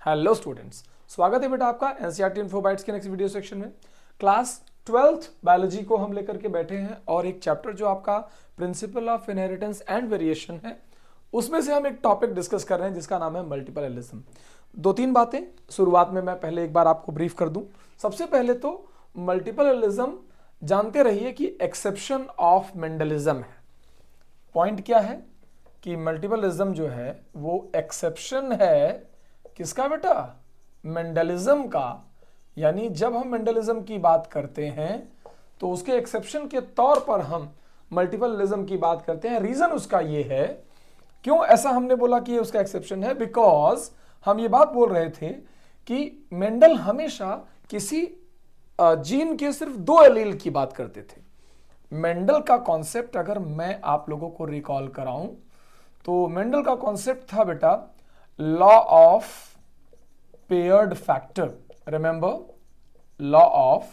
Hello students, स्वागत है बेटा आपका एनसीईआरटी इन्फो बाइट्स के नेक्स्ट वीडियो सेक्शन में। क्लास 12th बायोलॉजी को हम लेकर के बैठे हैं और एक चैप्टर जो आपका principle of inheritance and variation है, उसमें से हम एक टॉपिक डिस्कस कर रहे हैं जिसका नाम है मल्टीपल एलिज्म। दो तीन बातें शुरुआत में मैं पहले एक बार आपको ब्रीफ कर दूं। सबसे पहले तो मल्टीपल एलिज्म जानते रहिए कि एक्सेप्शन ऑफ मेंडलिज्म है। पॉइंट क्या है कि मल्टीपल एलिज्म जो है वो एक्सेप्शन है किसका बेटा? मेंडलिज्म का। यानी जब हम मेंडलिज्म की बात करते हैं तो उसके एक्सेप्शन के तौर पर हम मल्टीपल एलिज्म की बात करते हैं। रीजन उसका ये है, क्यों ऐसा हमने बोला कि ये उसका एक्सेप्शन है, बिकॉज हम ये बात बोल रहे थे कि मेंडल हमेशा किसी जीन के सिर्फ दो एलील की बात करते थे। मेंडल का कॉन्सेप्ट अगर मैं आप लोगों को रिकॉल कराऊं तो मेंडल का कॉन्सेप्ट था बेटा law of paired factor. Remember, law of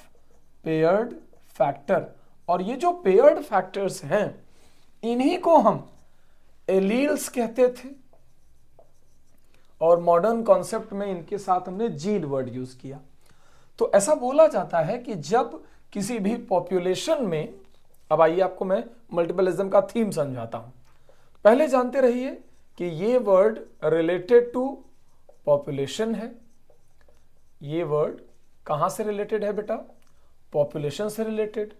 paired factor. और ये जो पेयर्ड फैक्टर्स हैं इन्हीं को हम एलील्स कहते थे और मॉडर्न कॉन्सेप्ट में इनके साथ हमने जीन वर्ड यूज किया। तो ऐसा बोला जाता है कि जब किसी भी पॉपुलेशन में, अब आइए आपको मैं मल्टीपलिज्म का थीम समझाता हूं। पहले जानते रहिए कि ये वर्ड रिलेटेड टू पॉपुलेशन है। ये वर्ड कहां से रिलेटेड है बेटा? पॉपुलेशन से रिलेटेड।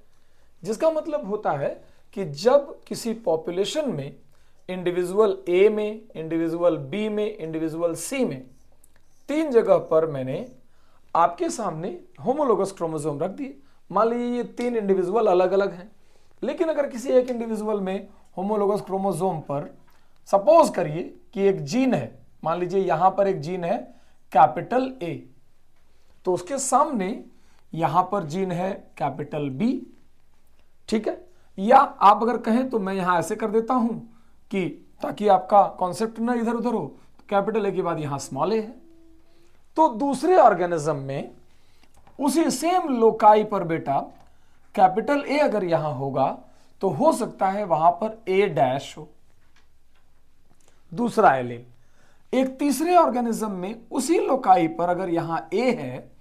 जिसका मतलब होता है कि जब किसी पॉपुलेशन में इंडिविजुअल ए में, इंडिविजुअल बी में, इंडिविजुअल सी में, तीन जगह पर मैंने आपके सामने होमोलोगस क्रोमोसोम रख दिए। मान लीजिए ये तीन इंडिविजुअल अलग अलग हैं, लेकिन अगर किसी एक इंडिविजुअल में होमोलोगस क्रोमोसोम पर सपोज करिए कि एक जीन है, मान लीजिए यहां पर एक जीन है कैपिटल ए, तो उसके सामने यहां पर जीन है कैपिटल बी। ठीक है, या आप अगर कहें तो मैं यहां ऐसे कर देता हूं कि ताकि आपका कॉन्सेप्ट ना इधर उधर हो, कैपिटल ए के बाद यहां स्मॉल ए है। तो दूसरे ऑर्गेनिज्म में उसी सेम लोकाई पर बेटा कैपिटल ए अगर यहां होगा तो हो सकता है वहां पर ए डैश हो, दूसरा एलील। एक तीसरे ऑर्गेनिज्म में उसी लोकाई पर अगर यहां ए है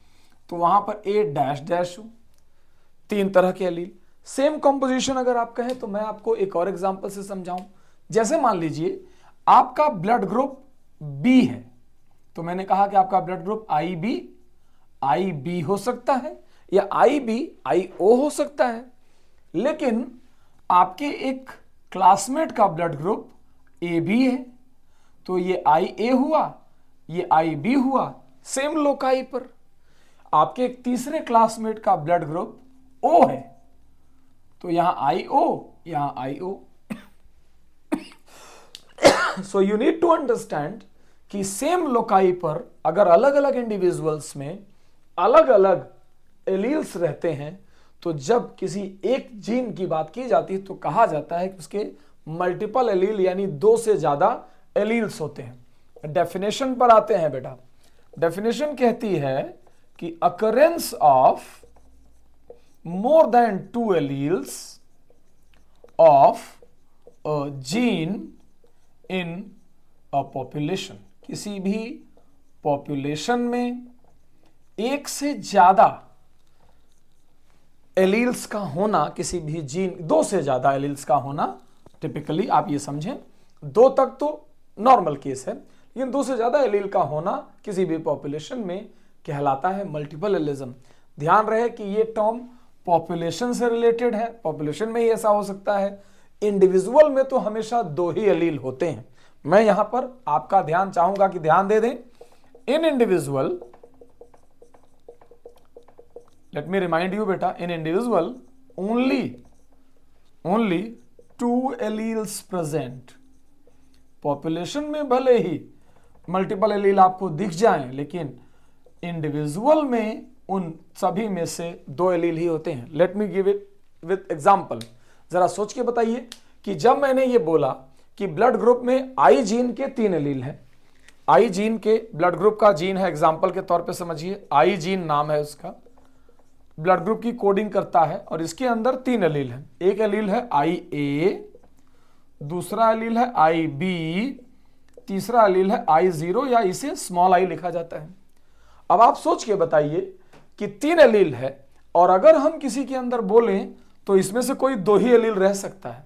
तो वहां पर ए डैश डैश हो। तीन तरह के एलील, सेम कंपोजिशन अगर आप कहें तो मैं आपको एक और एग्जांपल से समझाऊं। जैसे मान लीजिए आपका ब्लड ग्रुप बी है, तो मैंने कहा कि आपका ब्लड ग्रुप आई बी हो सकता है या आई बी आई ओ हो सकता है, लेकिन आपके एक क्लासमेट का ब्लड ग्रुप ए बी है, तो ये आई ए हुआ, ये आई बी हुआ, सेम लोकाई पर। आपके एक तीसरे क्लासमेट का ब्लड ग्रुप ओ है, तो यहां आई ओ, यहां I O. So you need to understand कि सेम लोकाई पर अगर अलग अलग इंडिविजुअल्स में अलग अलग एलील्स रहते हैं तो जब किसी एक जीन की बात की जाती है तो कहा जाता है कि उसके मल्टीपल एलील यानी दो से ज्यादा एलील्स होते हैं। डेफिनेशन पर आते हैं बेटा। डेफिनेशन कहती है कि occurrence of more than two alleles of a gene in a population. किसी भी पॉपुलेशन में एक से ज्यादा एलील्स का होना, किसी भी जीन दो से ज्यादा एलील्स का होना, टिपिकली आप ये समझें दो तक तो नॉर्मल केस है, लेकिन दो से ज्यादा एलील का होना किसी भी पॉपुलेशन में कहलाता है मल्टीपल एलिज्म। ध्यान रहे कि ये टर्म पॉपुलेशन से रिलेटेड है, पॉपुलेशन में ही ऐसा हो सकता है, इंडिविजुअल में तो हमेशा दो ही एलील होते हैं। मैं यहां पर आपका ध्यान चाहूंगा कि ध्यान दे दें। In individual, let me remind you बेटा, in individual only two alleles present. Population में भले ही मल्टीपल एलील आपको दिख जाएं, लेकिन इंडिविजुअल में उन सभी में से दो एलील ही होते हैं। Let me give it with example. जरा सोच के बताइए कि जब मैंने ये बोला कि ब्लड ग्रुप में आई जीन के तीन एलील हैं, आई जीन के ब्लड ग्रुप का जीन है, एग्जांपल के तौर पे समझिए, आई जीन नाम है उसका, ब्लड ग्रुप की कोडिंग करता है और इसके अंदर तीन एलील हैं। एक एलील है आई ए, दूसरा एलील है आई बी तीसरा एलील है I0 या इसे स्मॉल आई लिखा जाता है। अब आप सोच के बताइए कि 3 एलील है और अगर हम किसी के अंदर बोलें तो इसमें से कोई 2 ही एलील रह सकता है।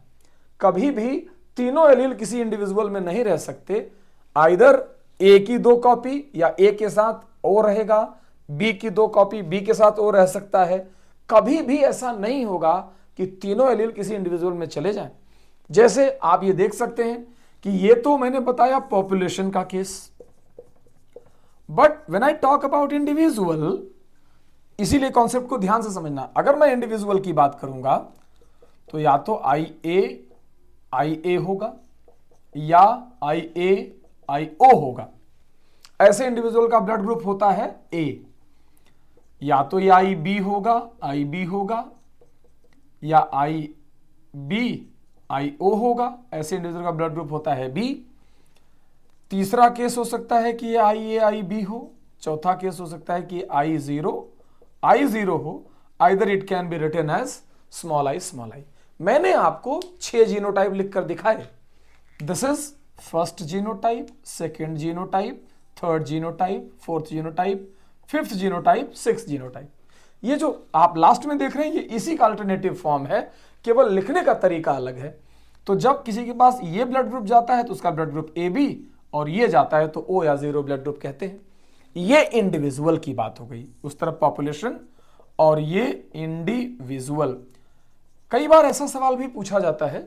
कभी भी तीनों एलील किसी इंडिविजुअल में नहीं रह सकते। आइदर ए की 2 कॉपी या ए के साथ ओ रहेगा, बी की 2 कॉपी बी के साथ ओ रह सकता है। कभी भी ऐसा नहीं होगा कि तीनों एलील किसी इंडिविजुअल में चले जाएं। जैसे आप ये देख सकते हैं कि ये तो मैंने बताया पॉपुलेशन का case, but when I talk about individual, इसीलिए कॉन्सेप्ट को ध्यान से समझना। अगर मैं इंडिविजुअल की बात करूंगा तो या तो IA होगा या IO होगा। ऐसे इंडिविजुअल का ब्लड ग्रुप होता है A। या तो ये IB होगा या IO होगा। ऐसे इंडिविजुअल का ब्लड ग्रुप होता है B। तीसरा केस हो सकता है कि ये IB हो। चौथा केस हो सकता है कि I0 हो। Either it can be written as small i। मैंने आपको 6 जीनोटाइप लिखकर दिखाए। This is first genotype, second genotype, third genotype, fourth genotype, fifth genotype, sixth genotype. ये जो आप लास्ट में देख रहे हैं ये इसी का अल्टरनेटिव फॉर्म है, केवल लिखने का तरीका अलग है। तो जब किसी के पास ये ब्लड ग्रुप जाता है तो उसका ब्लड ग्रुप AB और ये जाता है तो O या 0 ब्लड ग्रुप कहते हैं। ये इंडिविजुअल की बात हो गई, उस तरफ पॉपुलेशन और ये इंडिविजुअल। कई बार ऐसा सवाल भी पूछा जाता है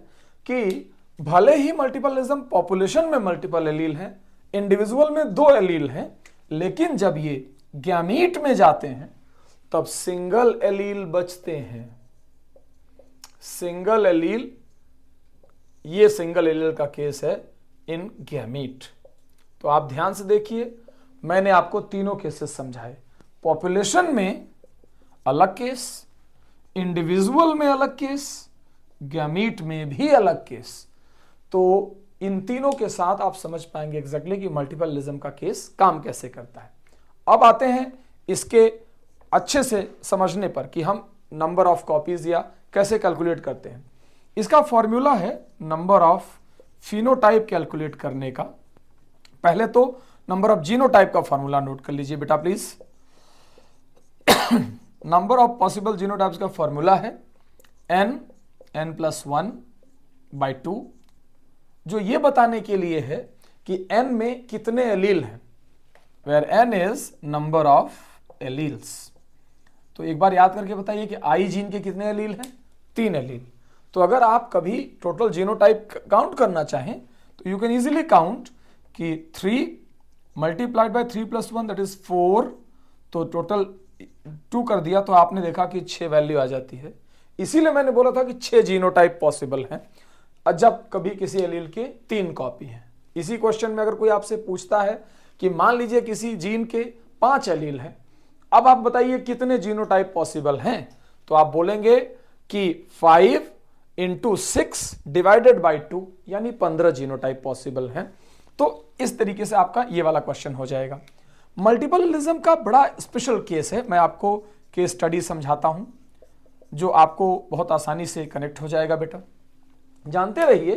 कि भले ही मल्टीपलिज्म पॉपुलेशन में मल्टीपल एलील हैं, इंडिविजुअल में 2 एलील हैं, लेकिन जब ये गैमीट में जाते हैं तब सिंगल एलील बचते हैं। सिंगल एलील, ये सिंगल एलील का केस है इन गैमीट। तो आप ध्यान से देखिए, मैंने आपको तीनों केसेस समझाए। पॉपुलेशन में अलग केस, इंडिविजुअल में अलग केस, गैमीट में भी अलग केस। तो इन तीनों के साथ आप समझ पाएंगे एग्जैक्टली कि मल्टीपलिज्म का केस काम कैसे करता है। अब आते हैं इसके अच्छे से समझने पर कि हम नंबर ऑफ कॉपीज या कैसे कैलकुलेट करते हैं। इसका फॉर्मूला है नंबर ऑफ फिनोटाइप कैलकुलेट करने का। पहले तो नंबर ऑफ जीनोटाइप का फॉर्मूला नोट कर लीजिए बेटा please. Number of possible genotypes का फॉर्मूला है n+1/2, जो ये बताने के लिए है कि n में कितने एलील हैं, where n is number of alleles. तो एक बार याद करके बताइए कि I जीन के कितने एलील हैं? 3 एलील। तो अगर आप कभी टोटल जीनोटाइप काउंट करना चाहें तो यू कैन इजीली काउंट कि 3 मल्टीप्लाइड बाय 3 + 1 दैट इज 4। तो टोटल 2 कर दिया तो आपने देखा कि 6 वैल्यू आ जाती है। इसीलिए मैंने बोला था कि 6 जीनोटाइप पॉसिबल हैं जब कभी किसी एलील के 3 कॉपी हैं। इसी क्वेश्चन में अगर कोई आपसे पूछता है कि मान लीजिए किसी जीन के 5 एलील हैं, अब आप बताइए कितने जीनोटाइप पॉसिबल हैं, तो आप बोलेंगे कि 5 × 6 / 2 यानी 15 जीनोटाइप पॉसिबल हैं। तो इस तरीके से आपका ये वाला क्वेश्चन हो जाएगा। मल्टीपलिज्म का बड़ा स्पेशल केस है, मैं आपको केस स्टडी समझाता हूं जो आपको बहुत आसानी से कनेक्ट हो जाएगा बेटा। जानते रहिए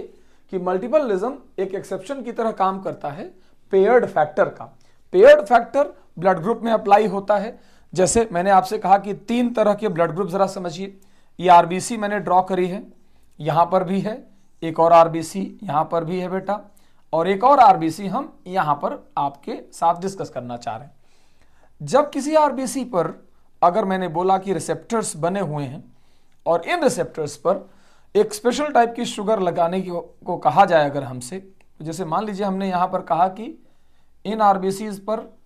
कि मल्टीपलिज्म एक एक्सेप्शन की तरह काम करता है पेयर्ड फैक्टर का। पेयर्ड फैक्टर ब्लड ग्रुप में अप्लाई होता है। जैसे मैंने आपसे कहा कि 3 तरह के ब्लड ग्रुप जरा समझिए। ये RBC मैंने ड्रॉ करी है, यहां पर भी है, एक और RBC यहां पर भी है बेटा, और एक और RBC हम यहां पर आपके साथ डिस्कस करना चाह रहे हैं। जब किसी RBC पर अगर मैंने बोला कि रिसेप्टर्स बने हुए हैं और इन रिसेप्टर्स पर एक स्पेशल टाइप की शुगर लगाने को कहा जाए अगर हमसे, तो जैसे मान लीजिए हमने यहां पर कहा कि इन RBCs पर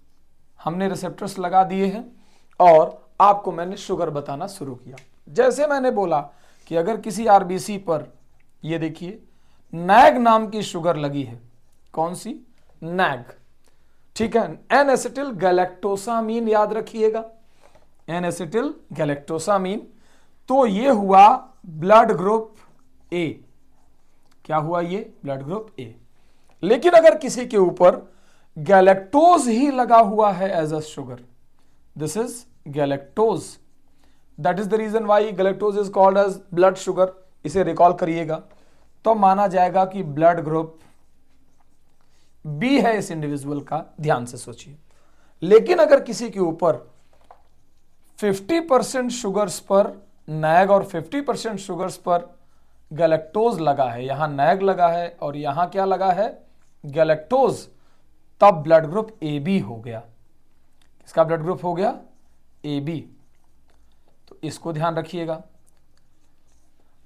हमने रिसेप्टर्स लगा दिए हैं और आपको मैंने शुगर बताना शुरू किया। जैसे मैंने बोला कि अगर किसी RBC पर ये देखिए नैग नाम की शुगर लगी है, कौन सी? नैग, ठीक है, N-एसिटिल गैलेक्टोसामीन, याद रखिएगा N-एसिटिल गैलेक्टोसामीन। तो ये हुआ ब्लड ग्रुप A। क्या हुआ? ये ब्लड ग्रुप A। लेकिन अगर किसी के ऊपर गैलेक्टोज ही लगा हुआ है as a sugar, this is galactose, that is the reason why galactose is called as blood sugar. इसे रिकॉल करिएगा तो माना जाएगा कि ब्लड ग्रुप बी है इस इंडिविजुअल का, ध्यान से सोचिए। लेकिन अगर किसी के ऊपर 50% शुगर्स पर नैग और 50% शुगर्स पर गैलेक्टोज लगा है, यहां नैग लगा है और यहां क्या लगा है, गैलेक्टोज, तब ब्लड ग्रुप ए बी हो गया। किसका ब्लड ग्रुप हो गया, ए बी। तो इसको ध्यान रखिएगा।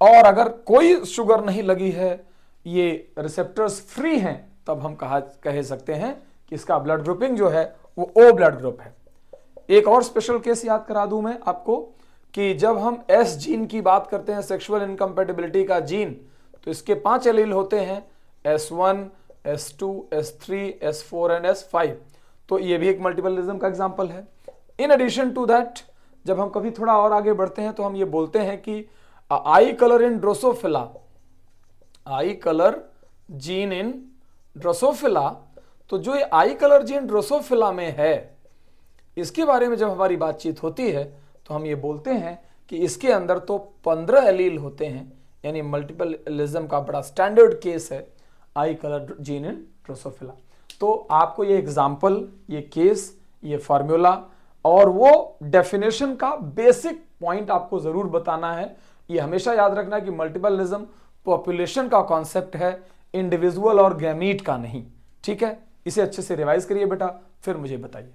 और अगर कोई शुगर नहीं लगी है, ये रिसेप्टर्स फ्री हैं, तब हम कह सकते हैं कि इसका ब्लड ग्रुपिंग जो है वो ओ ब्लड ग्रुप है। एक और स्पेशल केस याद करा दूं मैं आपको कि जब हम एस जीन की बात करते हैं, सेक्सुअल इनकम्पेटिबिलिटी का जीन, तो इसके 5 एलील होते हैं, S1, S2, S3, S4 and S5। तो ये भी एक मल्टीपलिज्म का एग्जांपल है। इन एडिशन टू दैट, जब हम कभी थोड़ा और आगे बढ़ते हैं तो हम ये बोलते हैं कि आई colour in Drosophila, I colour gene in Drosophila, तो जो ये आई कलर जीन ड्रोसोफिला में है, इसके बारे में जब हमारी बातचीत होती है तो हम ये बोलते हैं कि इसके अंदर तो 15 एलील होते हैं, यानी मल्टीपलिज्म का बड़ा स्टैंडर्ड केस है आई कलर जीन इन ड्रोसोफिला। तो आपको ये एग्जाम्पल, ये केस, ये फॉर्मूला और वो डेफिनेशन का बेसिक पॉइंट आपको जरूर बताना है। ये हमेशा याद रखना कि मल्टीपलिज्म पॉपुलेशन का कॉन्सेप्ट है, इंडिविजुअल और गैमीट का नहीं। ठीक है, इसे अच्छे से रिवाइज करिए बेटा, फिर मुझे बताइए।